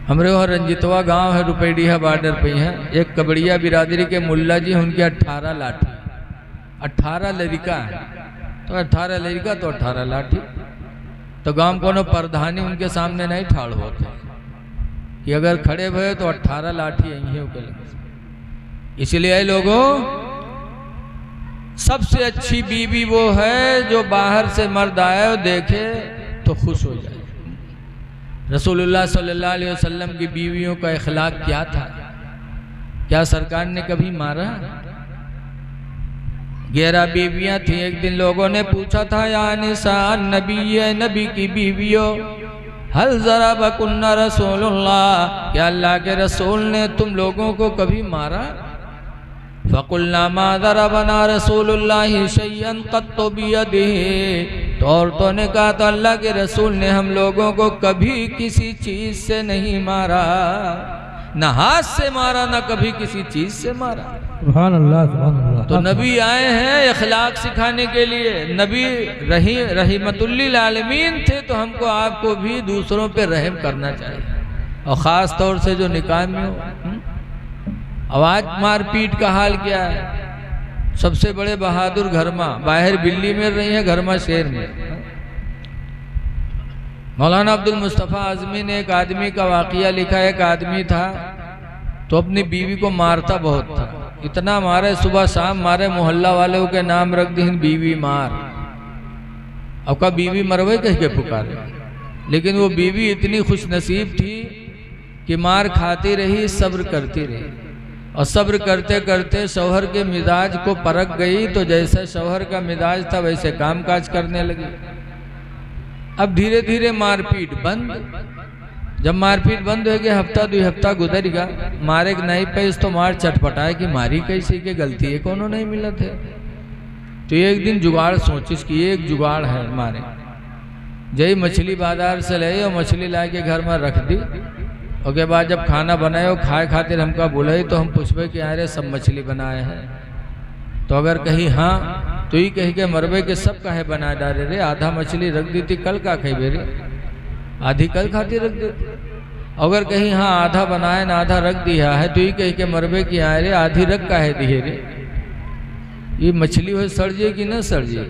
हमारे वहाँ रंजितवा गांव है, रुपैडीहा बॉर्डर पे है। एक कबड़िया बिरादरी के मुल्ला जी, उनके 18 लाठी, 18 लड़का है, तो 18 लड़का तो 18 लाठी। तो गांव को प्रधानी उनके सामने नहीं ठाड़ होते कि अगर खड़े हुए तो 18 लाठी यही है। इसलिए लोगों, सबसे अच्छी बीवी वो है जो बाहर से मर्द आए और देखे तो खुश हो जाए। रसूलुल्लाह सल्लल्लाहु अलैहि वसल्लम की बीवियों का इखलाक क्या था? क्या सरकार ने कभी मारा? 11 बीवियां थी। एक दिन लोगों ने पूछा था, या निसान नबी, ये नबी की बीवियों, हल जरा बकुन्ना रसूलुल्लाह, क्या अल्लाह के रसूल ने तुम लोगों को कभी मारा? फ़कुल्ना मा दरबना रसूलुल्लाह शय्यन क़त्तु बियदिही, तो औरतों ने कहा तो अल्लाह के रसूल ने हम लोगों को कभी किसी चीज़ से नहीं मारा, न हाथ से मारा, न कभी किसी चीज़ से मारा। सुभान अल्लाह, सुभान अल्लाह। तो नबी आए हैं इखलाक सिखाने के लिए। नबी रहमतुल्लिल आलमीन थे, तो हमको आपको भी दूसरों पे रहम करना चाहिए, और ख़ास तौर से जो निकाह में हो। आवाज मारपीट का हाल क्या है? सबसे बड़े बहादुर घरमा, बाहर बिल्ली मिल रही है, घरमा शेर में। मौलाना अब्दुल मुस्तफ़ा आज़मी ने एक आदमी का वाक़िया लिखा। एक आदमी था तो अपनी बीवी को मारता बहुत था, इतना मारे, सुबह शाम मारे, मोहल्ला वालों के नाम रख दी, बीवी मार। अब का बीवी मरवे कह के पुकारे, लेकिन वो बीवी इतनी खुश नसीब थी कि मार खाती रही, सब्र करती रही, और सब्र करते करते शौहर के मिजाज को परख गई। तो जैसे शौहर का मिजाज था वैसे कामकाज करने लगी। अब धीरे धीरे मारपीट बंद। जब मारपीट बंद हो गया, हफ्ता 2 हफ्ता गुजर गया, मारे नहीं पे तो मार चटपटाए कि मारी कैसी के गलती है, कोनो नहीं मिला थे। तो एक दिन जुगाड़ सोचिस कि एक जुगाड़ है मारे। जय मछली बाजार से ले और मछली ला के घर में रख दी। उसके बाद जब खाना बनाए और खाए खातिर हमका बुलाई, तो हम पूछबे कि अरे सब मछली बनाए हैं? तो अगर कहीं हाँ, तो ही कही के मरबे के सब काहे बना डाले रे, आधा मछली रख दी थी, कल का खेबे रे, आधी कल खाती रख देती। अगर कहीं हाँ आधा बनाए ना आधा रख दिया है, तो ही कही के मरबे की आए रे, आधी रख काहे दिए रे, ये मछली हो सड़ जाए कि न सड़ जाए।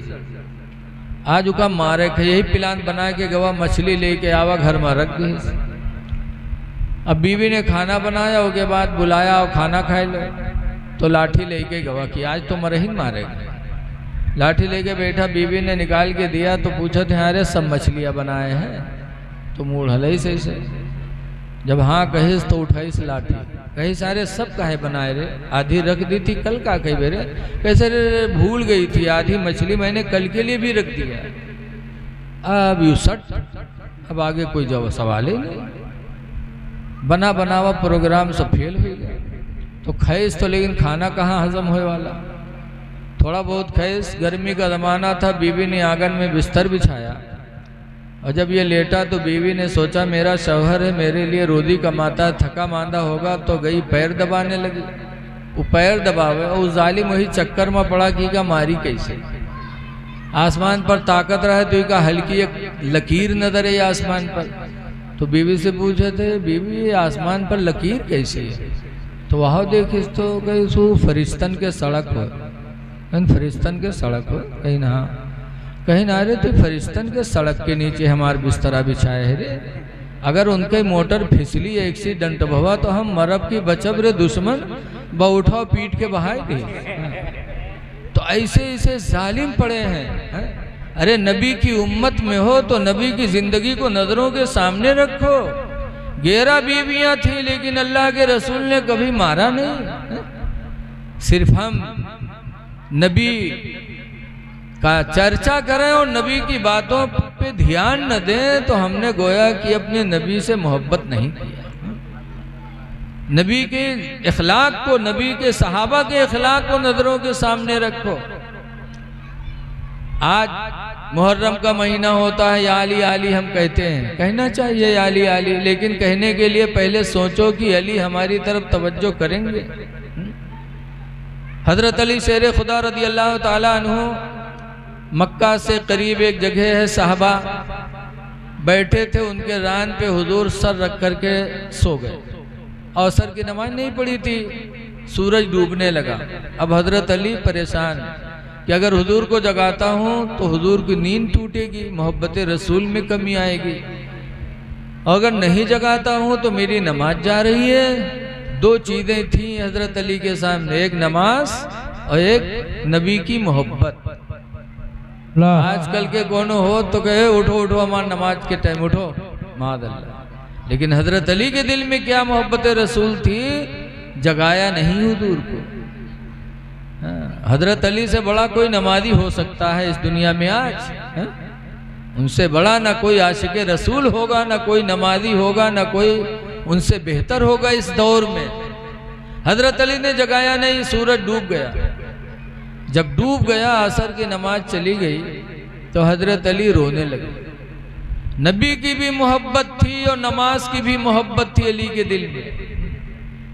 आज उका मारे खे, यही प्लान बना के गवा मछली लेके आवा, घर में रख दी। अब बीवी ने खाना बनाया, उसके बाद बुलाया और खाना खाए लो, तो लाठी लेके गवा कि आज तो मरे ही मारेगा। लाठी लेके बैठा, बीवी ने निकाल के दिया, तो पूछा थे अरे सब मछलियाँ बनाए हैं? तो मूड हलई सही से, जब हाँ कहिस तो उठाइस लाठी, कही सारे सब काहे बनाए रे, आधी रख दी थी, कल का कही बेरे, कैसे रे भूल गई थी, आधी मछली मैंने कल के लिए भी रख दिया। अब यू सट, अब आगे कोई जवाब सवाल ही नहीं, बना बनावा प्रोग्राम सब फेल हो गया। तो खैस तो, लेकिन खाना कहाँ हजम होए वाला, थोड़ा बहुत खैस। गर्मी का ज़माना था, बीवी ने आंगन में बिस्तर बिछाया, और जब ये लेटा तो बीवी ने सोचा मेरा शौहर है, मेरे लिए रोजी कमाता है, थका मांदा होगा, तो गई पैर दबाने लगी। वो पैर दबावे और उस जालिम वही चक्कर में पड़ा कि का मारी कैसे। आसमान पर ताकत रहे तो का हल्की एक लकीर नजर है आसमान पर। तो बीवी से पूछे थे, बीवी आसमान पर लकीर कैसे है? तो वहाँ देखिस तो कहीं सो फरिश्तन के सड़क हो, फरिश्तन के सड़क हो, कहीं ना कहीं ना रे, तो फरिश्तन के सड़क के नीचे हमार बिस्तरा बिछाए है रे। अगर उनके मोटर फिसली, एक्सीडेंट हुआ तो हम मरब की बचब रे, दुश्मन बउठा पीट के बहाई दे। तो ऐसे ऐसे जालिम पड़े हैं। अरे नबी की उम्मत में हो तो नबी की जिंदगी को नजरों के सामने रखो। 11 बीवियां थी, लेकिन अल्लाह के रसूल ने कभी मारा नहीं। सिर्फ हम नबी का चर्चा करें और नबी की बातों पे ध्यान न दें, तो हमने गोया कि अपने नबी से मोहब्बत नहीं किया। नबी के इखलाक को, नबी के सहाबा के इखलाक को नजरों के सामने रखो। आज मुहर्रम का महीना होता है, या अली अली हम कहते हैं, कहना चाहिए या अली अली, लेकिन कहने के लिए पहले सोचो कि अली हमारी तरफ तवज्जो करेंगे। हजरत अली शेर खुदा रदी अल्लाह ताला अन्हु, मक्का से करीब एक जगह है साहबा, बैठे थे, उनके रान पे हुजूर सर रख करके सो गए। और असर की नमाज नहीं पढ़ी थी, सूरज डूबने लगा। अब हजरत अली परेशान कि अगर हुजूर को जगाता हूँ तो हुजूर की नींद टूटेगी, मोहब्बत रसूल में कमी आएगी। अगर नहीं जगाता हूँ तो मेरी नमाज जा रही है। दो चीज़ें थी हजरत अली के सामने, एक नमाज और एक नबी की मोहब्बत। आजकल के कोनो हो तो कहे उठो उठो हमारी नमाज के टाइम उठो, मादल्ला। लेकिन हजरत अली के दिल में क्या मोहब्बत रसूल थी, जगाया नहीं हुजूर को। हजरत अली से बड़ा कोई नमाजी हो सकता है इस दुनिया में आज? उनसे बड़ा ना कोई आशिक रसूल होगा, ना कोई नमाजी होगा, ना कोई उनसे बेहतर होगा इस दौर में। हजरत अली ने जगाया नहीं, सूरज डूब गया। जब डूब गया, असर की नमाज चली गई तो हजरत अली रोने लगे। नबी की भी मोहब्बत थी और नमाज की भी मोहब्बत थी अली के दिल में।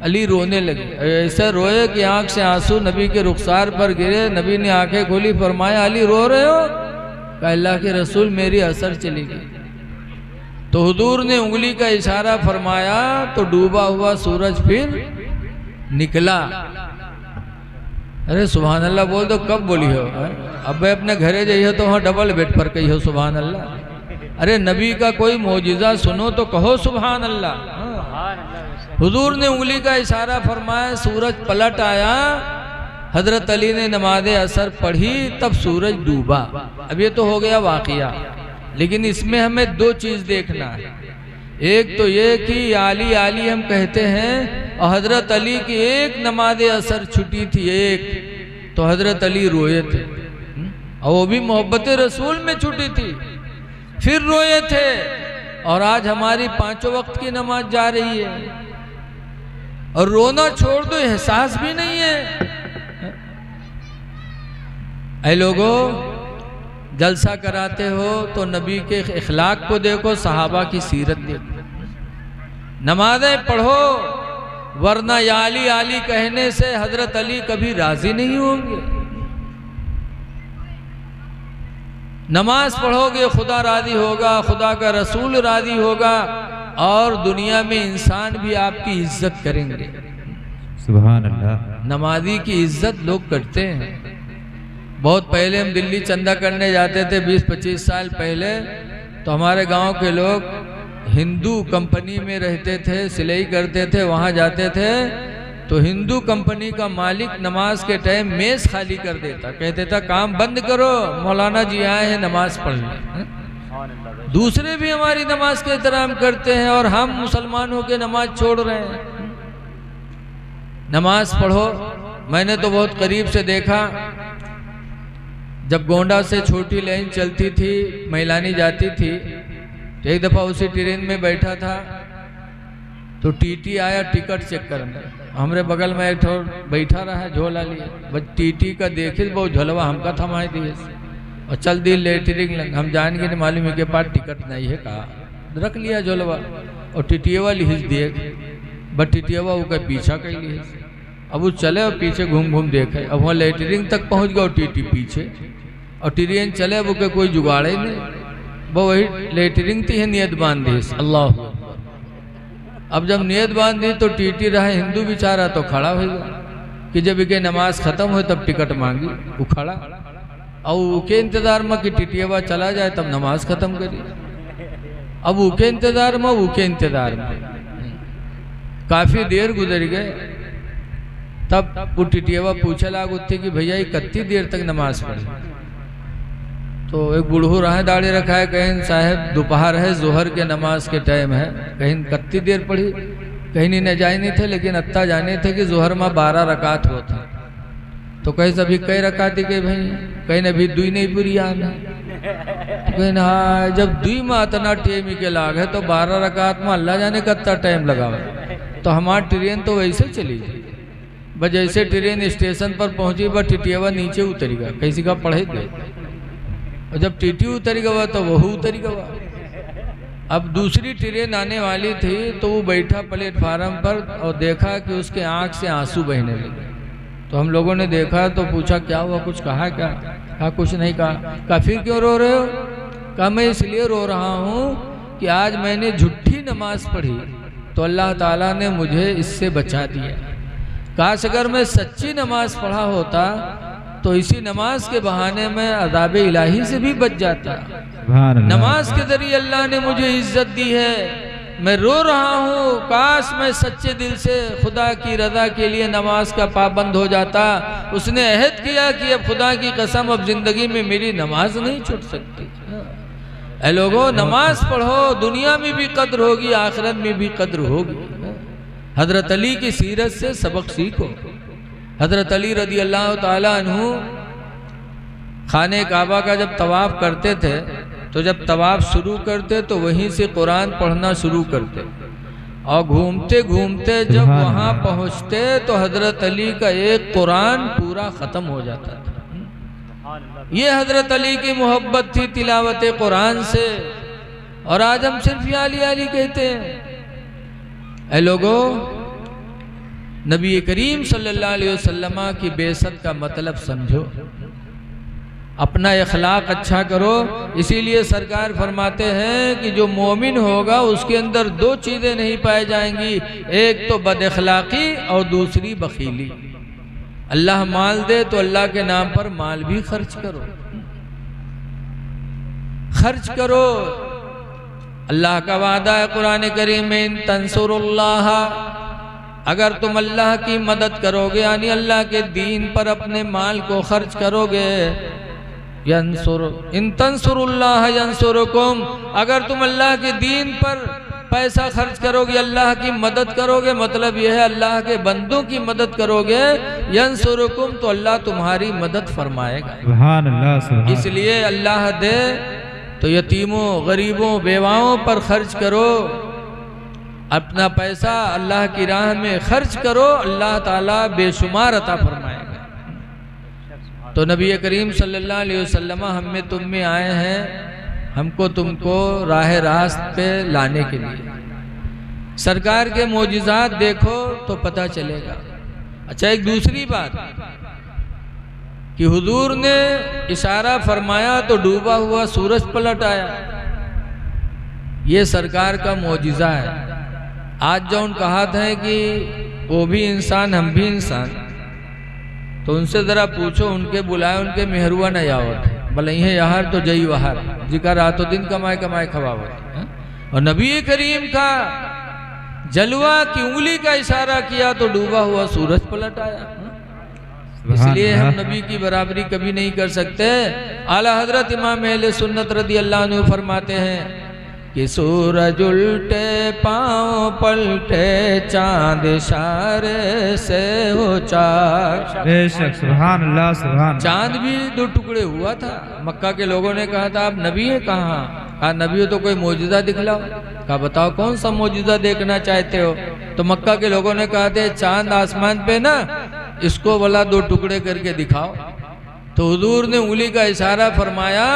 अली रोने लगे, ऐसे रोए कि आंख से आंसू नबी के रुखसार पर गिरे। नबी ने आंखें खोली, फरमाया अली रो रहे हो? कहा अल्लाह के रसूल मेरी असर चली गई। तो हुजूर ने उंगली का इशारा फरमाया तो डूबा हुआ सूरज फिर निकला। अरे सुभान अल्लाह बोल दो, कब बोली हो? अब अपने घरे जाइए तो वहाँ डबल बेड पर कही हो सुभान अल्लाह। अरे नबी का कोई मौजिज़ा सुनो तो कहो सुभान अल्लाह। हुजूर ने उंगली का इशारा फरमाया, सूरज पलट आया। हजरत अली ने नमाज असर पढ़ी, तब सूरज डूबा। अब ये तो हो गया वाक़िया, लेकिन इसमें हमें दो चीज़ देखना है। एक तो ये कि आली आली हम कहते हैं, और हजरत अली की एक नमाज असर छुटी थी एक, तो हजरत अली रोए थे, और वो भी मोहब्बत रसूल में छुटी थी, फिर रोए थे। और आज हमारी 5 वक्त की नमाज जा रही है और रोना छोड़ दो, एहसास भी नहीं है। ऐ लोगों, जलसा कराते हो तो नबी के इखलाक को देखो, सहाबा की सीरत देखो, नमाजें पढ़ो, वरना या अली अली कहने से हजरत अली कभी राजी नहीं होंगे। नमाज पढ़ोगे खुदा राजी होगा, खुदा का रसूल राजी होगा, और दुनिया में इंसान भी आपकी इज्जत करेंगे। सुभान अल्लाह। नमाजी की इज्जत लोग करते हैं। बहुत पहले हम दिल्ली चंदा करने जाते थे, 20-25 साल पहले, तो हमारे गांव के लोग हिंदू कंपनी में रहते थे, सिलाई करते थे, वहाँ जाते थे तो हिंदू कंपनी का मालिक नमाज के टाइम मेज खाली कर देता, कहते था काम बंद करो, मौलाना जी आए हैं नमाज पढ़ने। दूसरे भी हमारी नमाज का एहतराम करते हैं और हम मुसलमान होकर नमाज छोड़ रहे हैं। नमाज पढ़ो। मैंने तो बहुत करीब से देखा, जब गोंडा से छोटी लाइन चलती थी, मैलानी जाती थी, तो एक दफ़ा उसी ट्रेन में बैठा था तो टीटी आया टिकट चेक करने। हमरे बगल में एक ठो बैठा रहा है, झोला लिए, बस टीटी का देखे बहुत झलवा हमका थमा दिए और चल दी लेटरिंग लग। हम जान के नहीं मालूम है के पास टिकट नहीं है, कहा रख लिया झोलवा और टिटियावा लिहिज दिए, बट टिटियावा वो पीछा कर लिए। अब वो चले और पीछे घूम घूम देखे, अब वहाँ लेटरिंग तक पहुँच गया और टीटी पीछे, और ट्रेन चले वो के कोई जुगाड़े नहीं, वो वही लेटरिंग थी है, नियत बांध दी अल्लाह। अब जब नियत बांध दी तो टीटी रहा हिंदू बेचारा तो खड़ा हो गया कि जब इनके नमाज खत्म हो तब टिकट मांगी, वो खड़ा और उके इंतजार में कि टिटियावा चला जाए तब नमाज खत्म करी। अब उके इंतजार में काफी देर गुजर गए, तब वो टिटियावा पूछे लागू थी कि भैया ये कितनी देर तक नमाज पढ़ी? तो एक बूढ़ू रहा दाढ़ी रखा है, कहीं साहब दोपहर है, जोहर के नमाज के टाइम है, कहीं कितनी देर पढ़ी? कहीं नहीं न जाए नहीं थे, लेकिन अत्ता जाने थे कि जोहर में 12 रकात होता। तो कहीं सभी कई रकाती के भाई, कहीं अभी दुई नहीं पूरी आना, तो कहीं हाँ जब दुई में इतना टेम के लाग है तो 12 रकात में अल्लाह जाने कितना टाइम लगा। तो हमारी ट्रेन तो वैसे चली गई, बस जैसे ट्रेन स्टेशन पर पहुंची बस टिटियावा नीचे उतरी गया, कैसी का पढ़े गए, और जब टीटी उतरी गवा तो वह उतरी गवा। अब दूसरी ट्रेन आने वाली थी तो वो बैठा प्लेटफार्म पर और देखा कि उसके आंख से आंसू बहने लगे। तो हम लोगों ने देखा तो पूछा क्या हुआ, कुछ कहा क्या? कहा कुछ नहीं कहा। फिर क्यों रो रहे हो? कहा मैं इसलिए रो रहा हूँ कि आज मैंने झूठी नमाज पढ़ी तो अल्लाह ताला ने मुझे इससे बचा दिया। काश अगर मैं सच्ची नमाज पढ़ा होता तो इसी नमाज के बहाने मैं अज़ाब इलाही से भी बच जाता। नमाज के जरिए अल्लाह ने मुझे इज्जत दी है, मैं रो रहा हूँ, काश मैं सच्चे दिल से खुदा की रजा के लिए नमाज का पाबंद हो जाता। उसने अहद किया कि अब खुदा की कसम अब जिंदगी में मेरी नमाज नहीं छूट सकती। ऐ लोगों, नमाज पढ़ो, दुनिया में भी कद्र होगी, आखिरत में भी कद्र होगी। हजरत अली की सीरत से सबक सीखो। हजरत अली रदी अल्लाह ताला अन्हु खाने काबा का जब तवाफ करते थे तो जब तवाफ शुरू करते तो वहीं से कुरान पढ़ना शुरू करते, और घूमते घूमते जब वहां पहुंचते तो हजरत अली का एक कुरान पूरा ख़त्म हो जाता था। ये हजरत अली की मोहब्बत थी तिलावत कुरान से। और आज हम सिर्फ या अली अली कहते हैं। ऐ लोगों, नबी करीम सल्लल्लाहु अलैहि वसल्लम की बेइज्जत का मतलब समझो, अपना इखलाक अच्छा करो। इसीलिए सरकार फरमाते हैं कि जो मोमिन होगा उसके अंदर दो चीज़ें नहीं पाई जाएंगी, एक तो बद इखलाकी और दूसरी बखीली। अल्लाह माल दे तो अल्लाह के नाम पर माल भी खर्च करो, खर्च करो। अल्लाह का वादा है कुरान करीम में, इन तंसुरुल्लाह, अगर तुम अल्लाह की मदद करोगे यानी अल्लाह के दीन पर अपने माल को खर्च करोगे, यंसुर इन तंसुरुल्लाह यंसुरुकुम, अगर तुम अल्लाह के दीन पर पैसा खर्च करोगे, अल्लाह की मदद करोगे, मतलब यह है अल्लाह के बंदों की मदद करोगे, यंसुरुकुम, तो अल्लाह तुम्हारी मदद फरमाएगा। सुभान अल्लाह। इसलिए अल्लाह दे तो यतीमों, गरीबों, बेवाओं पर खर्च करो। अपना पैसा अल्लाह की राह में खर्च करो, अल्लाह ताला बेशुमार अता फरमाएगा। तो नबी करीम सल्लल्लाहु अलैहि वसल्लम हम में तुम में आए हैं, हमको तुमको राह रास्त पे लाने के लिए। सरकार के मोजिज़ात देखो तो पता चलेगा। अच्छा, एक दूसरी बात कि हुजूर ने इशारा फरमाया तो डूबा हुआ सूरज पलट आया, ये सरकार का मोजिज़ा है। आज जो उन कहा था कि वो भी इंसान हम भी इंसान, तो उनसे ज़रा पूछो, उनके बुलाए उनके मेहरुआ न आवत, भले यह यार तो जई वहार जिका रातों दिन कमाए कमाए खवावत। और नबी करीम का जलवा की उंगली का इशारा किया तो डूबा हुआ सूरज पलट आया। इसलिए हम नबी की बराबरी कभी नहीं कर सकते। आला हजरत इमाम अहले सुन्नत रदी अल्लाह अन्हु फरमाते हैं कि सूरज उल्टे पाँव पलटे, चांद इशारे से हो चाक। बेशक, सुभान अल्लाह, सुभान। चांद भी दो टुकड़े हुआ था। मक्का के लोगों ने कहा था आप नबी है कहाँ? कहा नबी हो तो कोई मोजिज़ा दिखलाओ। कहा बताओ कौन सा मोजिज़ा देखना चाहते हो? तो मक्का के लोगों ने कहा थे चांद आसमान पे ना, इसको बोला दो टुकड़े करके दिखाओ। तो हुजूर ने उंगली का इशारा फरमाया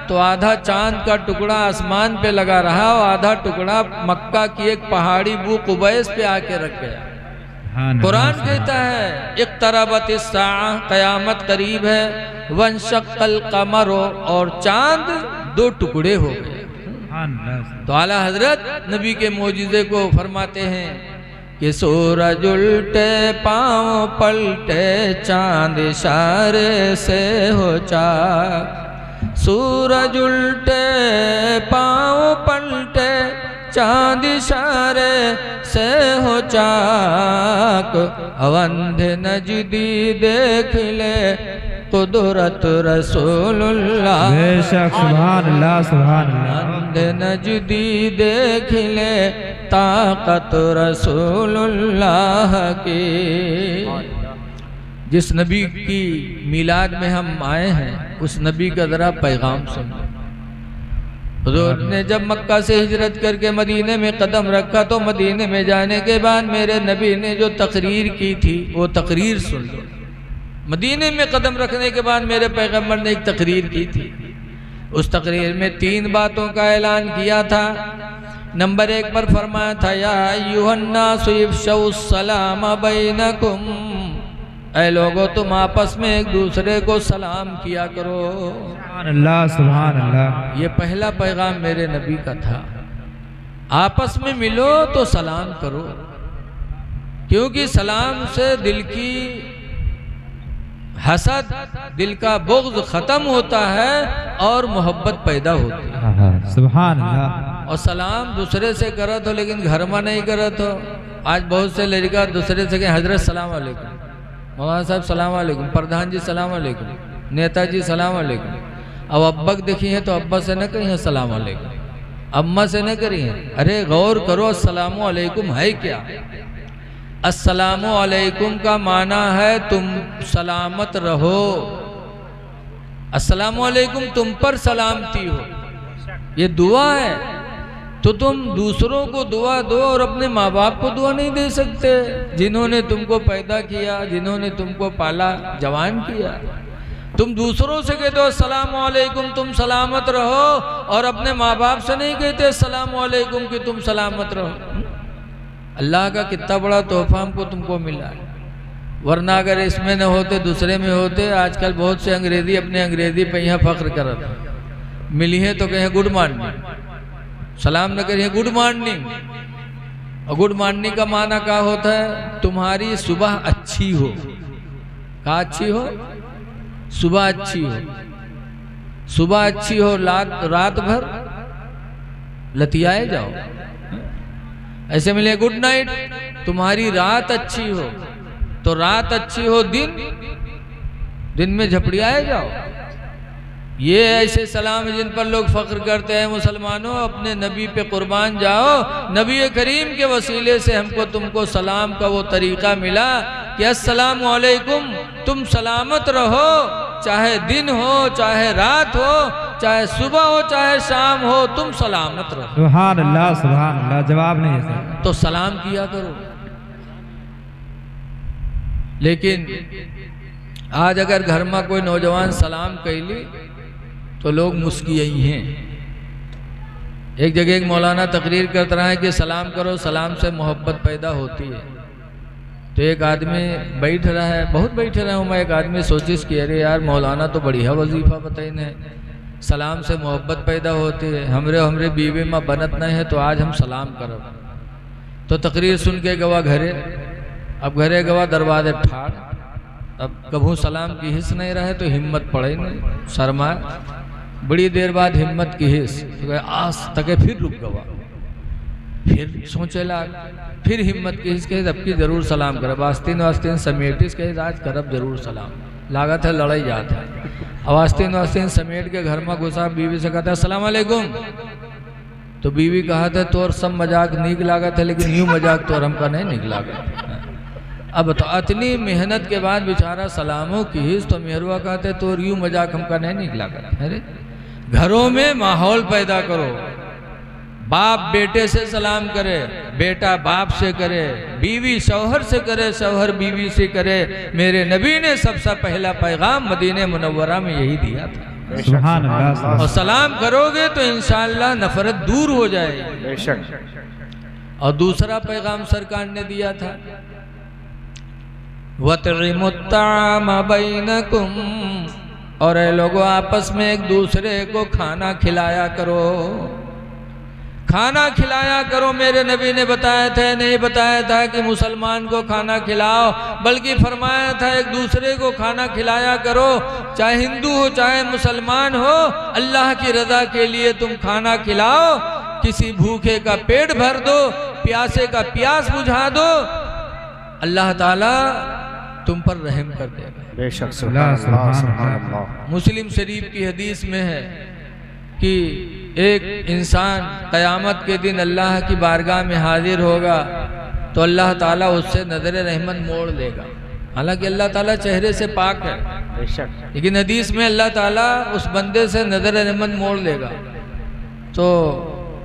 तो आधा चांद का टुकड़ा आसमान पे लगा रहा और आधा टुकड़ा मक्का की एक पहाड़ी बू कुबैस पे आके रख गया। कुरान कहता है इक़्तरबत इस्साअ, क़यामत करीब है, वंशक़्क़ल क़मर, और चांद दो टुकड़े हो गए। तो आला हजरत नबी के मोजिज़े को फरमाते हैं कि सूरज उल्टे पाँव पलटे, चांद इशारे से हो चाक। सूरज उल्टे पाँव पलटे, चांद इशारे से हो चाक। अवंध नजदी देख ले कुदरत रसूलुल्लाह। बेशक, सुभान अल्लाह, सुभान अल्लाह। अवंध नजदी देख ले ताकत रसूलुल्लाह की। जिस नबी की मिलाद में हम आए हैं उस नबी का ज़रा पैगाम सुनो। हुजूर ने जब मक्का से हिजरत करके मदीने में कदम रखा तो मदीने में जाने के बाद मेरे नबी ने जो तकरीर की थी वो तकरीर सुन लो। मदीने में कदम रखने के बाद मेरे पैगम्बर ने एक तकरीर की थी। उस तकरीर में 3 बातों का ऐलान किया था। नंबर 1 पर फरमाया था या अय्युहन्नासु इफ़शुस सलाम बैनकुम, ऐ लोगो तुम आपस में एक दूसरे को सलाम किया करो। सुभान अल्लाह, सुभान अल्लाह। ये पहला पैगाम मेरे नबी का था। आपस में मिलो तो सलाम करो, क्योंकि सलाम से दिल की हसद, दिल का बुग़्ज़ खत्म होता है और मोहब्बत पैदा होती है। सुभान अल्लाह। और सलाम दूसरे से करत हो लेकिन घर में नहीं करत हो। आज बहुत से लड़का दूसरे से कहें हजरत सलाम वालेकुम, मौलाना साहब सलाम वालेकुम, प्रधान जी सलाम वालेकुम, नेताजी सलाम वालेकुम। अब अब्बा देखी है तो अब्बा से न कही है सलाम वालेकुम, अम्मा से न करी है। अरे गौर करो, अस्सलामु अलैकुम है क्या? अस्सलामु अलैकुम का माना है तुम सलामत रहो, अस्सलामु अलैकुम तुम पर सलामती हो, ये दुआ है। तो तुम दूसरों को दुआ दो और अपने माँ बाप को दुआ नहीं दे सकते, जिन्होंने तुमको पैदा किया, जिन्होंने तुमको पाला जवान किया। तुम दूसरों से कहते हो अस्सलामु अलैकुम तुम सलामत रहो, और अपने माँ बाप से नहीं कहते अस्सलामु अलैकुम कि तुम सलामत रहो। अल्लाह का कितना बड़ा तोहफा हमको तुमको मिला है, वरना अगर इसमें न होते दूसरे में होते। आजकल बहुत से अंग्रेजी अपने अंग्रेजी पे यहाँ फख्र करते, मिली है तो कहें गुड मॉर्निंग, सलाम न करिए गुड मॉर्निंग। और गुड मॉर्निंग का माना क्या होता है? तुम्हारी सुबह अच्छी हो। क्या अच्छी हो? सुबह अच्छी हो। सुबह अच्छी हो, रात भर लतियाए जाओ। ऐसे मिले गुड नाइट, तुम्हारी रात अच्छी हो तो रात अच्छी हो, दिन में झपड़ियाए जाओ। ये ऐसे सलाम जिन पर लोग फख्र करते हैं। मुसलमानों, अपने नबी पे कुर्बान जाओ। नबी करीम के वसीले से हमको तुमको सलाम का वो तरीक़ा मिला कि अस्सलामु अलैकुम तुम सलामत रहो, चाहे दिन हो, चाहे रात हो, चाहे सुबह हो, चाहे शाम हो, तुम सलामत रहो। सुभान अल्लाह, सुभान अल्लाह। जवाब नहीं है तो सलाम किया करो। लेकिन आज अगर घर में कोई नौजवान सलाम कैली तो लोग मुस्कियाई हैं। एक जगह एक मौलाना तकरीर करता रहा है कि सलाम करो, सलाम से मोहब्बत पैदा होती है। तो एक आदमी बैठ रहा है, बहुत बैठे रहा हूँ मैं, एक आदमी सोचिस कि अरे यार मौलाना तो बढ़िया वजीफा बताई ने, सलाम से मोहब्बत पैदा होती है, हमरे बीवी में बनत नहीं है तो आज हम सलाम करब। तो तकरीर सुन के गवा घरे, अब घरे गवा दरवाजे ठाड़, अब कभू सलाम की हिस्स नहीं रहे तो हिम्मत पड़े नहीं, शर्माए। बड़ी देर बाद हिम्मत की हिस्स तो आस तके फिर रुक गवा, फिर सोचे लाग, फिर हिम्मत की हिस्स कहे अब की जरूर सलाम करब। आस्तीन समेटिस कहे आज करब जरूर सलाम। लागत है लड़ाई जात है। अब आस्तीन समेट के घर में घुसा, बीवी से कहता है अस्सलाम वालेकुम। तो बीवी कहा था तोर सब मजाक नीक लागत है, लेकिन यूँ मजाक तोर हमका नहीं नीक लागत। अब तो इतनी मेहनत के बाद बेचारा सलामों की हिस्स तो मेहरवा कहते तो यूँ मजाक हमका नहीं नीक लागत। अरे घरों में माहौल पैदा करो, बाप बेटे से सलाम करे, बेटा बाप से करे, बीवी शौहर से करे, शौहर बीवी से करे। मेरे नबी ने सबसे पहला पैगाम मदीने मुनव्वरा में यही दिया था। सुभान अल्लाह। और सलाम करोगे तो इंशाअल्लाह नफरत दूर हो जाएगी। और दूसरा पैगाम सरकार ने दिया था, वतइमुत्ताम बैनकुम, और लोगों आपस में एक दूसरे को खाना खिलाया करो, खाना खिलाया करो। मेरे नबी ने बताया था, नहीं बताया था कि मुसलमान को खाना खिलाओ, बल्कि फरमाया था एक दूसरे को खाना खिलाया करो, चाहे हिंदू हो चाहे मुसलमान हो, अल्लाह की रज़ा के लिए तुम खाना खिलाओ। किसी भूखे का पेट भर दो, प्यासे का प्यास बुझा दो, अल्लाह ताला तुम पर रहम कर देगा। बेशक। मुस्लिम शरीफ की हदीस में है कि एक इंसान क़यामत के दिन अल्लाह की बारगाह में हाजिर होगा तो अल्लाह ताला उससे नज़र रहमत मोड़ लेगा। हालांकि अल्लाह ताला चेहरे से पाक है, लेकिन हदीस में अल्लाह ताला उस बंदे से नज़र रहमत मोड़ लेगा। तो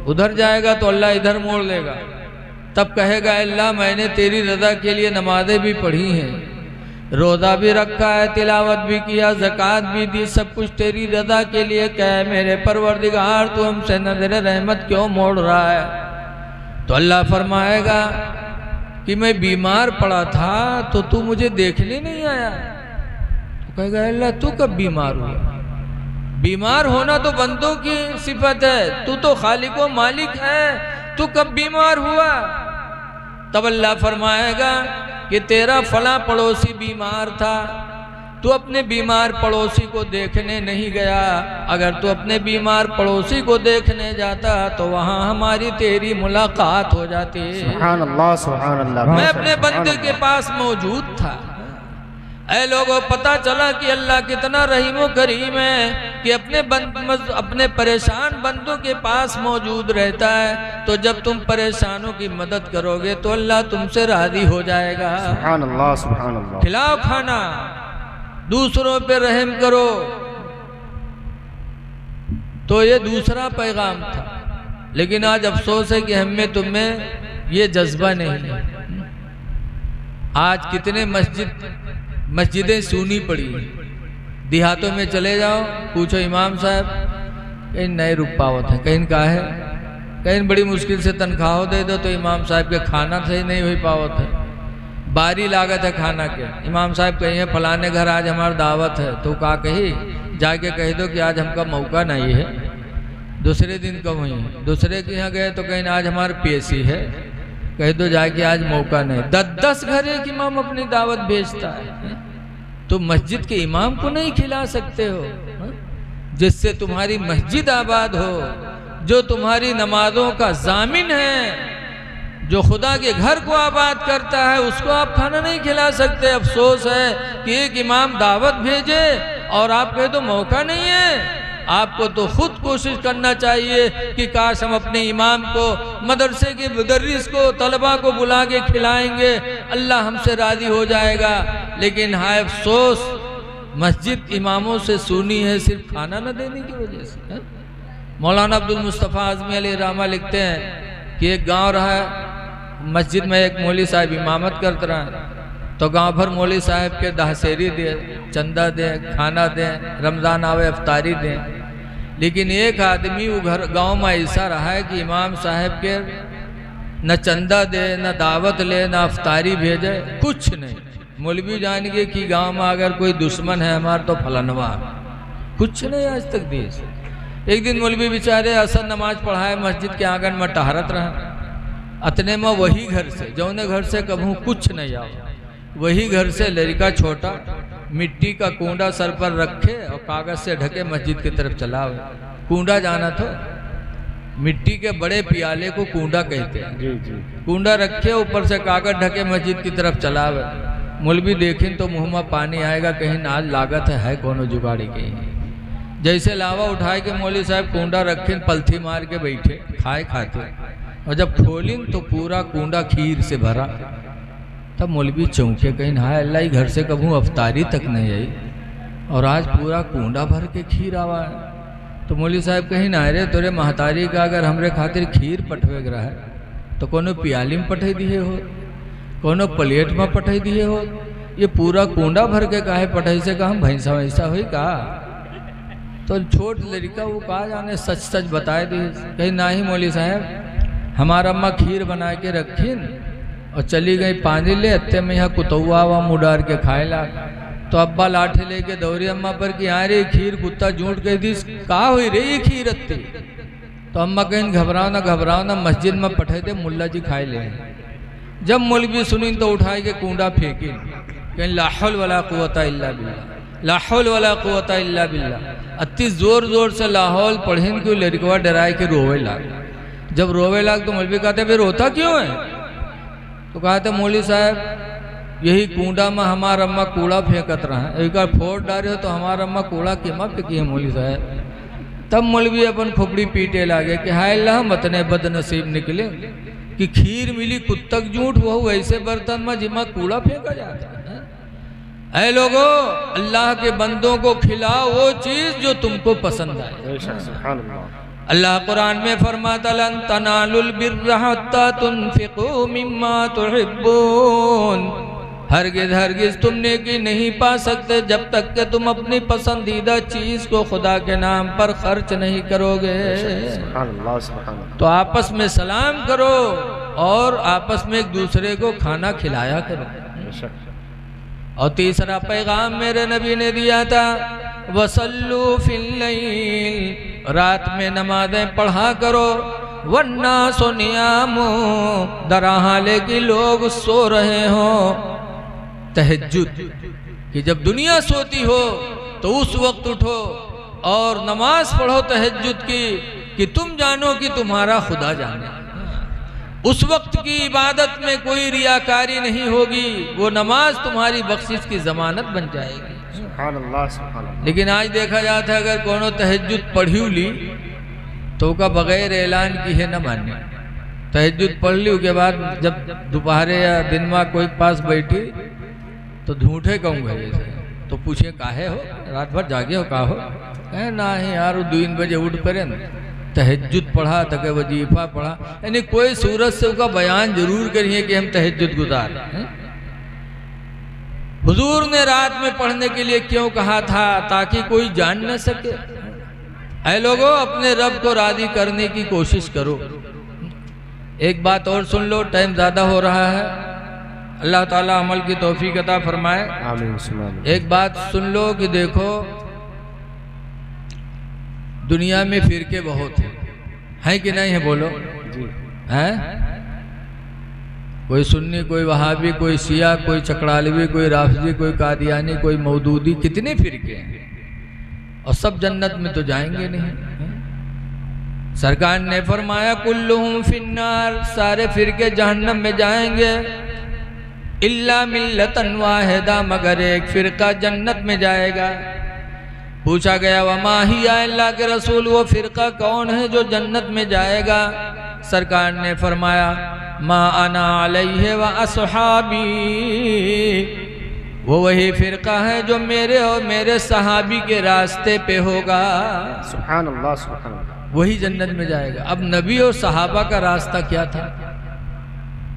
उधर जाएगा तो अल्लाह इधर मोड़ लेगा। तब कहेगा अल्लाह मैंने तेरी रज़ा के लिए नमाजें भी पढ़ी हैं, रोज़ा भी रखा है, तिलावत भी किया, ज़कात भी दी, सब कुछ तेरी रज़ा के लिए। कहे मेरे परवरदिगार तू हमसे नज़र रहमत क्यों मोड़ रहा है? तो अल्लाह फरमाएगा कि मैं बीमार पड़ा था तो तू मुझे देखने नहीं आया। तो कहेगा अल्लाह तू कब बीमार हुआ? बीमार होना तो बंदों की सिफत है, तू तो खालिक व मालिक है, तू कब बीमार हुआ? तब अल्लाह फरमाएगा कि तेरा फला पड़ोसी बीमार था, तू अपने बीमार पड़ोसी को देखने नहीं गया। अगर तू अपने बीमार पड़ोसी को देखने जाता तो वहाँ हमारी तेरी मुलाकात हो जाती। सुभान अल्लाह, सुभान अल्लाह। मैं अपने बंदे के पास मौजूद था। ऐ लोगों, पता चला कि अल्लाह कितना रहीम व करीम है कि अपने परेशान बंदों के पास मौजूद रहता है। तो जब तुम परेशानों की मदद करोगे तो अल्लाह तुमसे राजी हो जाएगा। सुभान अल्लाह, सुभान अल्लाह। खिलाओ खाना, दूसरों पे रहम करो। तो ये दूसरा पैगाम था। लेकिन आज अफसोस है कि हमें तुम्हें ये जज्बा नहीं है। आज कितने मस्जिदें सूनी पड़ी। देहातों में चले जाओ, पूछो इमाम साहब, कहीं नए रुक पावत है, कहीं का है, कहीं बड़ी मुश्किल से तनख्वाह दे दो तो इमाम साहब के खाना सही नहीं हुई पावत है, बारी लागत है खाना के। इमाम साहब कहिए फलाने घर आज हमारी दावत है, तो का कही जाके कह दो कि आज हमका मौका नहीं है। दूसरे दिन कब हुई, दूसरे के यहाँ गए तो कहीं आज हमारे पेशी है, कह दो जाके आज मौका नहीं। 10-10 घर एक इमाम अपनी दावत भेजता है। तो मस्जिद के इमाम को नहीं खिला सकते हो, जिससे तुम्हारी मस्जिद आबाद हो, जो तुम्हारी नमाजों का जामिन है, जो खुदा के घर को आबाद करता है, उसको आप खाना नहीं खिला सकते। अफसोस है कि एक इमाम दावत भेजे और आप कहे तो मौका नहीं है। आपको तो खुद कोशिश करना चाहिए कि काश हम अपने इमाम को, मदरसे के मुदर्रिस को, तलबा को बुला के खिलाएंगे, अल्लाह हमसे राजी हो जाएगा। लेकिन हाय अफसोस, मस्जिद इमामों से सुनी है सिर्फ खाना न देने की वजह से। है? मौलाना अब्दुल मुस्तफ़ा आज़मी अलैहि रहमा लिखते हैं कि एक गांव रहा है, मस्जिद में एक मौलवी साहब इमामत करते रहे, तो गांव भर मौलवी साहब के दहसेरी दे, चंदा दें, खाना दें, रमज़ान आवे अफ्तारी दें। लेकिन एक आदमी वो घर गांव में ऐसा रहा है कि इमाम साहब के न चंदा दे, न दावत ले, न अफ्तारी भेजे, कुछ नहीं। मौलवी जान गए कि गांव में अगर कोई दुश्मन है हमारा तो फलनवा, कुछ नहीं आज तक दिए। एक दिन मौलवी बेचारे असर नमाज पढ़ाए, मस्जिद के आंगन में टहरत रहे। अतने में वही घर से, जौने घर से कभू कुछ नहीं आओ, वही घर से लड़का छोटा मिट्टी का कूंडा सर पर रखे और कागज से ढके मस्जिद की तरफ चला। कूंडा जाना तो मिट्टी के बड़े पियाले को कूंडा कहते हैं। जी जी। कूंडा रखे, ऊपर से कागज ढके मस्जिद की तरफ चला। मौलवी देखें तो मुंह में पानी आएगा, कहीं नाज लागत है कोनो जुगाड़ी कहीं। जैसे लावा उठाए के मौलवी साहब कूंडा रखे, पलथी मार के बैठे खाते, और जब खोलिन तो पूरा कूंडा खीर से भरा। तब मौलवी चौंके, कहीं हाय अल्लाह, घर से कभू अफ्तारी तक नहीं आई और आज पूरा कूंडा भर के खीर आवा है। तो मौलवी साहब कहीं ना रे, तोरे महतारी का अगर हमरे खातिर खीर पठवे रहा है तो कोनो प्याली में पठे दिए हो, कोनो प्लेट में पठे दिए हो, ये पूरा कूंडा भर के काहे पठे से, कहा भैंसा वैसा हुई का। तो छोट लड़का वो कहा जाने सच सच बताए दिए। कहीं ना ही मौलवी साहब, हमारा अम्मा खीर बना के रखीन और चली गई पानी ले, अत्ते में यहाँ कुतुआ हुआ मुँह डार के खाए ला। तो अब्बा लाठी लेके दौरी अम्मा पर कि यहाँ रे खीर कुत्ता झूठ कह दी, कहा हुई रे ये खीर अत्ते। तो अम्मा कहीं घबराओ ना, मस्जिद में पठे थे, मुल्ला जी खाए ले। जब मौलवी सुनी तो उठाए के कूंडा फेंकी, कहीं ला हौल वला कुव्वता इल्ला बिल्लाह, ला हौल वला कुव्वता इल्ला बिल्लाह। अति जोर जोर से लाहौल पढ़िन क्यों, लड़कवा डराए के रोवे लाग। जब रोवे लाग तो मौलवी कहते फिर रोता क्यों है। तो कहा था मौलवी साहब, यही कूंडा में हमारा अम्मा कूड़ा फेंकत रहा है, एक बार फोड़ डाले हो तो हमारा अम्मा कूड़ा केमा फेंकी है मौलवी साहब। तब मौलवी अपन खोपड़ी पीटे लागे कि हाय अल्लाह, मतने बदनसीब निकले कि खीर मिली कुत्तक झूठ, वह ऐसे बर्तन में जिमा कूड़ा फेंका जाता है। ऐ लोगो, अल्लाह के बंदों को खिलाओ वो चीज जो तुमको पसंद आए। सुभान अल्लाह। अल्लाह कुरान में फरमाता, लन तनालुल बिर्रा हत्ता तुनफिकू मिम्मा तुहिब्बून। हरगिज तुम नेकी नहीं पा सकते जब तक कि तुम अपनी पसंदीदा चीज को खुदा के नाम पर खर्च नहीं करोगे। तो आपस में सलाम करो और आपस में एक दूसरे को खाना खिलाया करो। और तीसरा पैगाम मेरे नबी ने दिया था, वसल्लू फिल लैल, रात में नमाजें पढ़ा करो। वन्ना सोनियामो, दरा हाले कि लोग सो रहे हो। तहज्जुद कि जब दुनिया सोती हो तो उस वक्त उठो और नमाज पढ़ो तहज्जुद की, कि तुम जानो कि तुम्हारा खुदा जाने। उस वक्त की इबादत में कोई रियाकारी नहीं होगी, वो नमाज तुम्हारी बख्शिश की जमानत बन जाएगी। सुभान अल्लाह, सुभान अल्लाह। लेकिन आज देखा जाता है अगर कोनो तहज्जुद पढ़ी ली तो का बगैर ऐलान की है न माने। तहज्जुद पढ़ ली के बाद जब दोपहर या दिन में कोई पास बैठी तो झूठे कहूँगा जैसे, तो पूछे काहे हो, रात भर जागे हो, का हो, कहे ना ही यार 2 बजे उठ करे न तहज्जुद पढ़ा तक वजीफा पढ़ा, यानी कोई सूरत से उसका बयान जरूर करिए कि हम तहज्जुद गुजार हैं। हुजूर ने रात में पढ़ने के लिए क्यों कहा था, ताकि कोई जान न सके। ऐ लोगों, अपने रब को राजी करने की कोशिश करो। एक बात और सुन लो, टाइम ज़्यादा हो रहा है, अल्लाह ताला अमल की तौफीक अता फरमाए। आमीन। एक बात सुन लो कि देखो दुनिया में फिरके बहुत हैं कि नहीं है, बोलो जी। हैं? कोई सुन्नी, कोई वहाबी, कोई शिया, कोई चकड़ालवी, कोई राफजी, कोई कादियानी, कोई मौदूदी, कितने फिरके हैं और सब जन्नत में तो जाएंगे नहीं। सरकार ने फरमाया कुल्लुहुम फिन्नार, सारे फिरके जहन्नम में जाएंगे, इल्ला मिल्लतन वाहिदा, मगर एक फिरका जन्नत में जाएगा। पूछा गया वमा हिया, अल्लाह के रसूल वो फिरका कौन है जो जन्नत में जाएगा? सरकार ने फरमाया मा अना अलैहि व असहाबी, वो वही फिरका है जो मेरे और मेरे सहाबी के रास्ते पे होगा। सुभान अल्लाह, सुभान अल्लाह। वही जन्नत में जाएगा। अब नबी और सहाबा का रास्ता क्या था?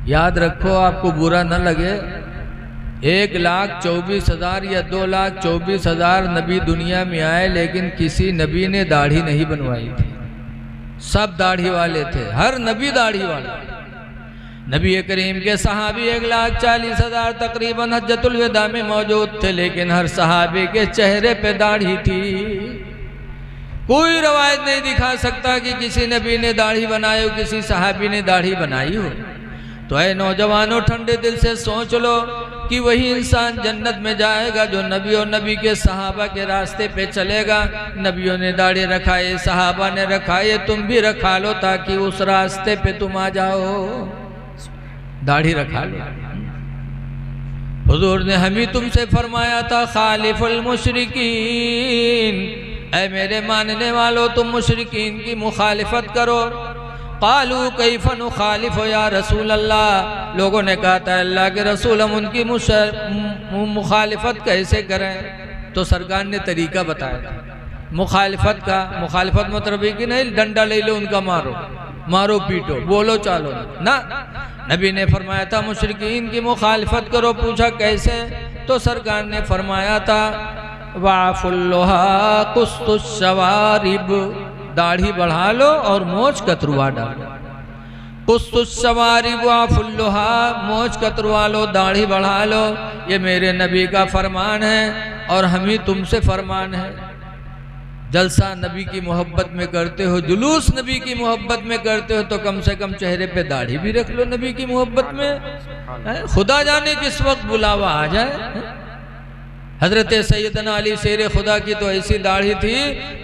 याद रखो, आपको बुरा न लगे, 1,24,000 या 2,24,000 नबी दुनिया में आए, लेकिन किसी नबी ने दाढ़ी नहीं बनवाई थी। सब दाढ़ी वाले थे, हर नबी दाढ़ी वाला। नबी करीम के सहाबी 1,40,000 तकरीबन हज्जतुल विदा में मौजूद थे, लेकिन हर सहाबी के चेहरे पे दाढ़ी थी। कोई रवायत नहीं दिखा सकता कि किसी नबी ने दाढ़ी बनाई हो, किसी सहाबी ने दाढ़ी बनाई हो। तो ऐ नौजवानों, ठंडे दिल से सोच लो कि वही इंसान जन्नत में जाएगा जो नबी और नबी के सहाबा के रास्ते पे चलेगा। नबियों ने दाढ़ी रखाए, सहाबा ने रखाए, तुम भी रखा लो ताकि उस रास्ते पे तुम आ जाओ। दाढ़ी रखा लो। हुजूर ने हमें तुमसे फरमाया था खालिफुल मुशरिकीन, ऐ मेरे मानने वालों तुम मुशरिकीन की मुखालिफत करो। कालू कैफा नुखालिफ या रसूल अल्लाह, लोगों ने कहा था अल्लाह के रसूल हम उनकी मुखालिफत कैसे करें? तो सरकार ने तरीका बताया था मुखालिफत का। मुखालिफत मतलब कि नहीं डंडा ले लो उनका, मारो मारो पीटो, बोलो चालो ना। नबी ने फरमाया था मुशरिकीन की मुखालिफत करो। पूछा कैसे? तो सरकार ने फरमाया था वाफुल्लोहा कुस्तुस शवारिब, दाढ़ी बढ़ा लो और मोच कतरवा डालो। कुस्तुस शवारिब वाफुल्लोहा, मोच कतरवा लो, दाढ़ी बढ़ा लो। ये मेरे नबी का फरमान है और हम ही तुमसे फरमान है। जलसा नबी की मोहब्बत में करते हो, जुलूस नबी की मोहब्बत में करते हो, तो कम से कम चेहरे पे दाढ़ी भी रख लो नबी की मोहब्बत में। खुदा जाने किस वक्त बुलावा आ जाए। हजरत सैयदना अली शेर खुदा की तो ऐसी दाढ़ी थी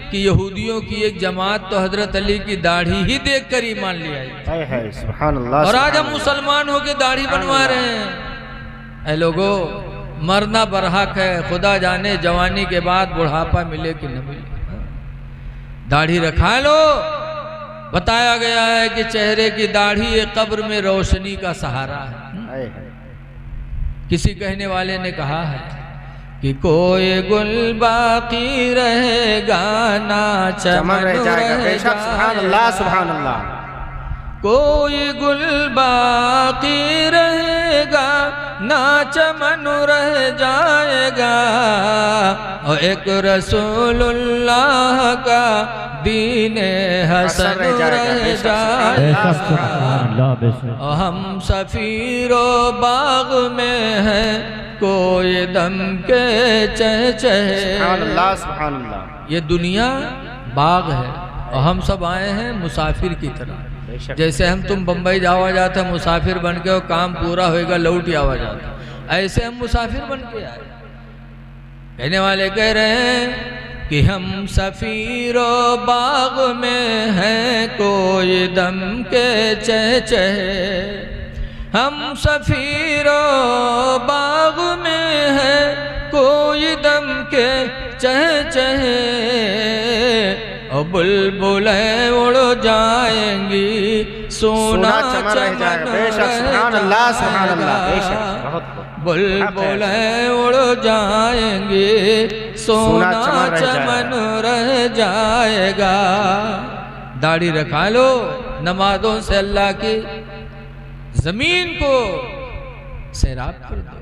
कि यहूदियों की एक जमात तो हजरत अली की दाढ़ी ही देखकर ईमान ले आई। सुभान अल्लाह। और आज हम मुसलमान होके दाढ़ी बनवा रहे हैं। ऐ लोगों, मरना बरहक है, खुदा जाने जवानी के बाद बुढ़ापा मिले कि न मिले। दाढ़ी रखा लो। बताया गया है कि चेहरे की दाढ़ी एक कब्र में रोशनी का सहारा है। किसी कहने वाले ने कहा है कि कोई गुल बाकी रहेगा ना चमन रह जाएगा। सुभान अल्लाह, सुभान अल्लाह। कोई गुल बाकी रहेगा ना चमन रह जाएगा, और एक रसूलुल्लाह का दीने हसन रह जाएगा। और हम सफीरो बाग में हैं, कोई दम के चहचहे। सुभान अल्लाह, सुभान अल्लाह। ये दुनिया बाग है और हम सब आए हैं मुसाफिर की तरह। बेशक। जैसे हम तुम बम्बई जावा जाते मुसाफिर बन के और काम पूरा होएगा लौट आवा जाता, ऐसे हम मुसाफिर बन के आए। कहने वाले कह रहे हैं कि हम सफीरो बाग में हैं कोई दम के चहचहे, हम सफीरो बाग में हैं कोई दम के चहचहे, और बुलबुलें उड़ जाएंगी सोना चमन रह जाएगा। बेशक सुभान अल्लाह सुभान अल्लाह। बेशक बहुत बुलबुलें उड़ जाएंगी सोना चमन रह जाएगा। दाढ़ी रखा लो, नमाजों से अल्लाह की जमीन को सैराब कर दो।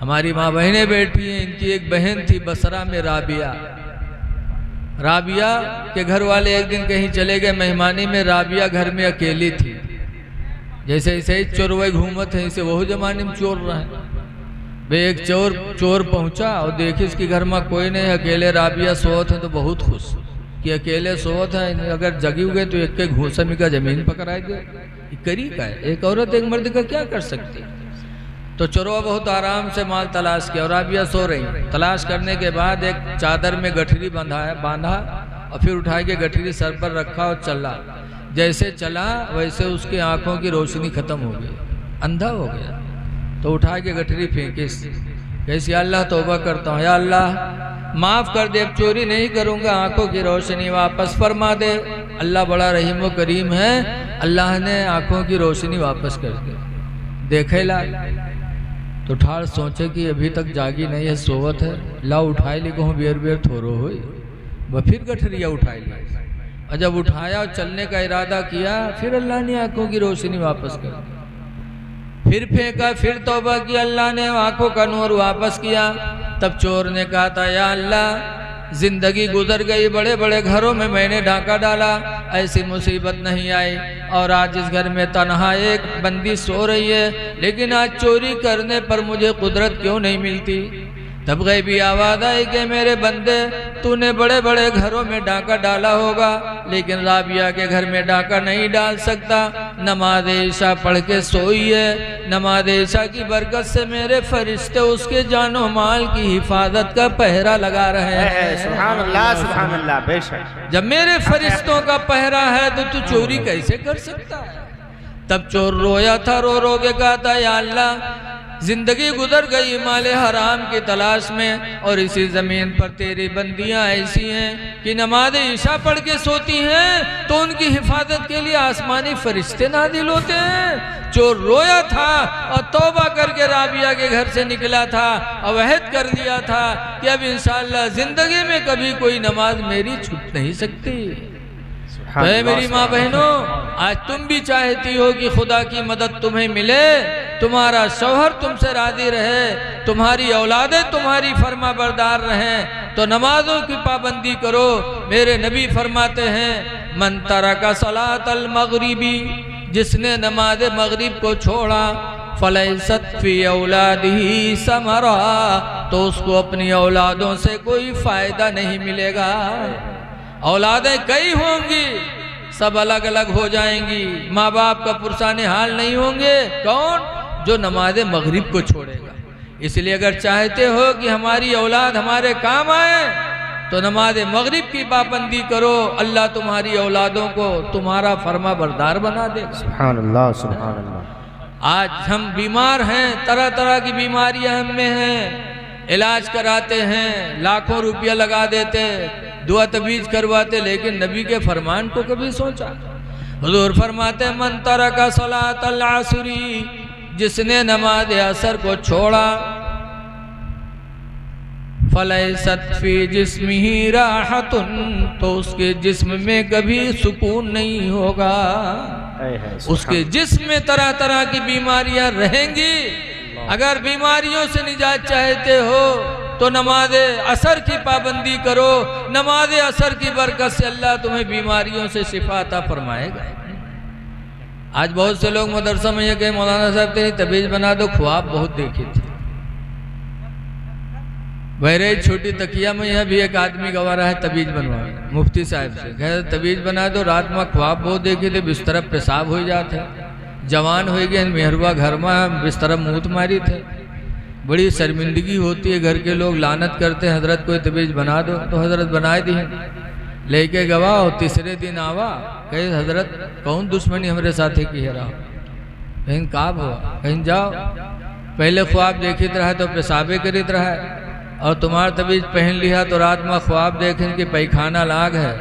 हमारी माँ बहनें बैठी हैं, इनकी एक बहन थी बसरा में राबिया। राबिया के घर वाले एक दिन कहीं चले गए मेहमानी में, राबिया घर में अकेली थी। जैसे ऐसे ही चोरवे घूमत है, इसे वही जमाने में चोर रहा है। वे एक चोर पहुंचा और देखे इसके घर में कोई नहीं, अकेले राबिया सोवत है। तो बहुत खुश कि अकेले सोवत है, अगर जगी गए तो एक घूसा का जमीन पकड़ाएगी। करी का है, एक औरत एक मर्द का क्या कर सकती है। तो चोरवा बहुत आराम से माल तलाश किया और राबिया सो रही। तलाश करने के बाद एक चादर में गठरी बांधा और फिर उठा के गठरी सर पर रखा और चला। जैसे चला वैसे उसकी आंखों की रोशनी खत्म हो गई, अंधा हो गया। तो उठा के गठरी फेंके, कैसे अल्लाह तौबा करता हूँ, या अल्लाह माफ़ कर दे, अब चोरी नहीं करूँगा, आंखों की रोशनी वापस फरमा दे। अल्लाह बड़ा रहीम व करीम है, अल्लाह ने आंखों की रोशनी वापस कर दी। देखे ला तो ठाड़ सोचे कि अभी तक जागी नहीं है, सोवत है। ला उठाए ली कहूँ बेर बेर थोरो हो, वह फिर गठरिया उठाई ली। और जब उठाया और चलने का इरादा किया, फिर अल्लाह ने आंखों की रोशनी वापस कर दी। फिर फेंका, फिर तौबा की, अल्लाह ने आंखों का नूर वापस किया। तब चोर ने कहा था, या अल्लाह जिंदगी गुजर गई, बड़े बड़े घरों में मैंने डाका डाला, ऐसी मुसीबत नहीं आई। और आज इस घर में तन्हा एक बंदी सो रही है, लेकिन आज चोरी करने पर मुझे कुदरत क्यों नहीं मिलती। तब गैबी आवाज़ आई कि मेरे बंदे, तूने बड़े बड़े घरों में डाका डाला होगा, लेकिन राबिया के घर में डाका नहीं डाल सकता। नमाज ईशा पढ़ के सोई है, नमाज ईशा की बरकत से मेरे फरिश्ते उसके जानो माल की हिफाजत का पहरा लगा रहे हैं। सुभान अल्लाह सुभान अल्लाह। बेशक जब मेरे फरिश्तों का पहरा है तो तू चोरी कैसे कर सकता है। तब चोर रोया था, रो रो के कहा था, या अल्लाह जिंदगी गुजर गई माले हराम की तलाश में, और इसी जमीन पर तेरी बंदियां ऐसी हैं कि नमाज ईशा पढ़ के सोती हैं तो उनकी हिफाजत के लिए आसमानी फरिश्ते नाजिल होते हैं। चोर रोया था और तौबा करके राबिया के घर से निकला था, अवहद कर दिया था कि अब इंशाअल्लाह जिंदगी में कभी कोई नमाज मेरी छूट नहीं सकती। तो मेरी माँ बहनों, आज तुम भी चाहती हो कि खुदा की मदद तुम्हें मिले, तुम्हारा शौहर तुमसे राजी रहे, तुम्हारी औलादें तुम्हारी फरमा बरदार रहें, तो नमाजों की पाबंदी करो। मेरे नबी फरमाते हैं, मन तरका सलातल मगरिबी, जिसने नमाज मगरिब को छोड़ा, फलैसत फी औलादिही समरा, तो उसको अपनी औलादों से कोई फायदा नहीं मिलेगा। औलादें कई होंगी, सब अलग अलग हो जाएंगी, माँ बाप का पुरसाने हाल नहीं होंगे। कौन? जो नमाज मगरिब को छोड़ेगा। इसलिए अगर चाहते हो कि हमारी औलाद हमारे काम आए, तो नमाज मगरिब की पाबंदी करो। अल्लाह तुम्हारी औलादों को तुम्हारा फरमा बरदार बना देगा। सुभान अल्लाह सुभान अल्लाह। आज हम बीमार हैं, तरह तरह की बीमारियां हम में हैं, इलाज कराते हैं, लाखों रुपया लगा देते, दुआ तबीज करवाते, लेकिन नबी के फरमान को कभी सोचा? हुजूर फरमाते, मन तरका सलातल असरी, जिसने नमाज असर को छोड़ा, फलैसत फी जिस्मिही राहतुन, तो उसके जिस्म में कभी सुकून नहीं होगा। उसके जिस्म में तरह तरह की बीमारियां रहेंगी। अगर बीमारियों से निजात चाहते हो तो नमाज असर की पाबंदी करो। नमाज असर की बरकत से अल्लाह तुम्हें बीमारियों से शिफा अता फरमाएगा। आज बहुत से लोग मदरसा में ये कहे, मौलाना साहब तेरी तबीयत बना दो, ख्वाब बहुत देखे थे। बहरे छोटी तकिया में यह भी एक आदमी गवा रहा है तबीज बनवा मुफ्ती साहब से, कहे तबीज बना दो। रात में ख्वाब बहुत देखे थे, बिस्तर पेशाब हो जाते, जवान हो गए, मेहरबा घर में बिस्तर मूत मारी थे, बड़ी शर्मिंदगी होती है, घर के लोग लानत करते हैं, हजरत कोई तबीज बना दो, तो हजरत बनाए दी लेके गवा। और तीसरे दिन आवा, कहे हजरत कौन दुश्मनी हमारे साथी की है रहा, कहीं काब हुआ, कहीं जाओ, पहले ख्वाब देखित रहा तो पेशाबे करित रहा, और तुम्हार तबीज पहन लिया तो रात में ख्वाब देखें कि पैखाना लाग है,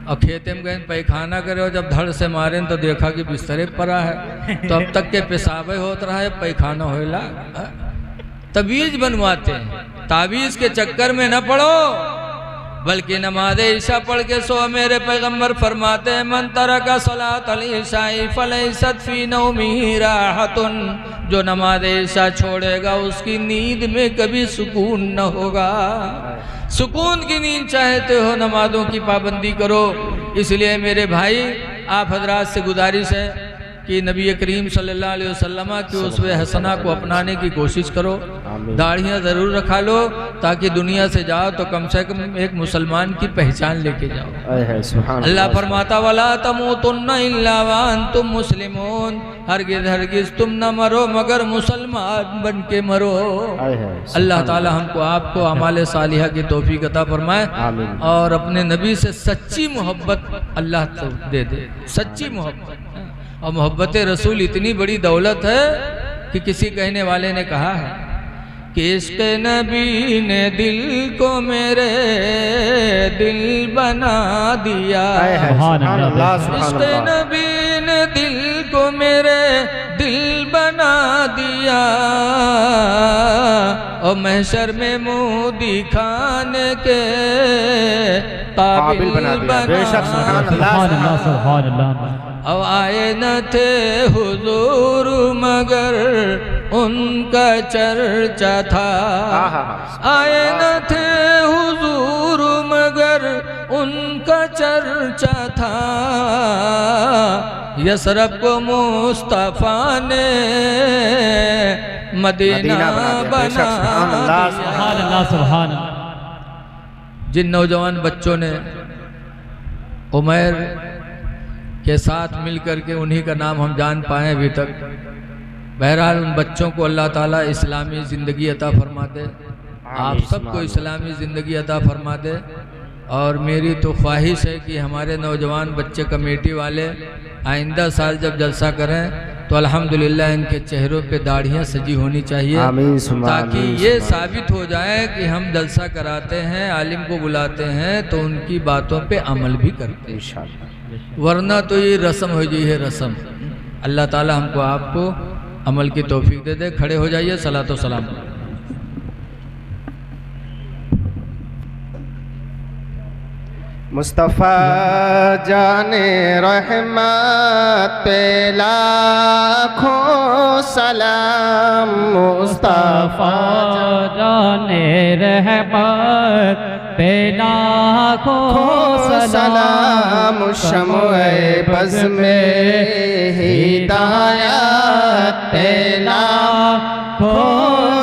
और खेते में गए पैखाना करे, और जब धड़ से मारे तो देखा कि बिस्तरे पड़ा है, तो अब तक के पेशाबे होत रहा है, पैखाना होएला। तबीज बनवाते हैं, ताबीज के चक्कर में न पड़ो, बल्कि नमाज ईशा पढ़ के सो। मेरे पैगंबर फरमाते हैं मन तरका सलातल ईशाई फलैसत फी नौमिही राहतुन, जो नमाज ईशा छोड़ेगा उसकी नींद में कभी सुकून न होगा। सुकून की नींद चाहते हो, नमाजों की पाबंदी करो। इसलिए मेरे भाई आप हजरात से गुजारिश है कि नबी करीम सल्लल्लाहु अलैहि वसल्लम की उसवे हसना को अपनाने की कोशिश करो। दाढ़ियाँ ज़रूर रखा लो, ताकि दुनिया से जाओ तो कम से कम एक मुसलमान की पहचान लेके जाओ। अल्लाह फरमाता वला तमूतुन्ना इल्ला व अंतुम मुस्लिमून, हरगिज़ हरगिज़ तुम न मरो मगर मुसलमान बन के मरो। अल्लाह ताला हमको आपको अमाल सालिहा की तौफीक अता फरमाए, और अपने नबी से सच्ची मोहब्बत अल्लाह तो दे दे, सच्ची मोहब्बत। और मोहब्बत रसूल इतनी बड़ी दौलत है कि किसी कहने वाले ने कहा है कि इश्क़ नबी ने दिल को मेरे दिल बना दिया, इश्क़ नबी ने दिल को मेरे दिल बना दिया, और महशर में मुँह दिखाने के काबिल बना दिया। अब आए न थे हुजूर मगर उनका चर्चा था, आए न थे हुजूर मगर उनका चर्चा था, यसरब को मुस्तफा ने मदीना बना दिया। जिन नौजवान बच्चों ने उमर के साथ मिलकर के उन्हीं का नाम हम जान पाए अभी तक, बहरहाल उन बच्चों को अल्लाह ताला इस्लामी ज़िंदगी अता फरमा दे, आप सबको इस्लामी ज़िंदगी अता फरमा दे। और मेरी तो ख्वाहिश है कि हमारे नौजवान बच्चे कमेटी वाले आइंदा साल जब जलसा करें तो अल्हम्दुलिल्लाह इनके चेहरों पे दाढ़ियाँ सजी होनी चाहिए, ताकि ये साबित हो जाए कि हम जलसा कराते हैं, आलिम को बुलाते हैं तो उनकी बातों पे अमल भी करते हैं, वरना तो ये रस्म हो गई है रस्म। अल्लाह ताला हमको आपको अमल की तौफीक दे दे। खड़े हो जाइए, सलात व सलाम। मुस्तफ़ा जाने रहमत पे लाखों सलाम, मुस्तफ़ा जाने रहमत पे लाखों सलाम, शम्ए बज़ में हिदायत पे लाखों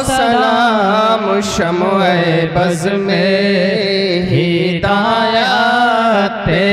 सलाम, शम्ए बज़ में हिदायत पे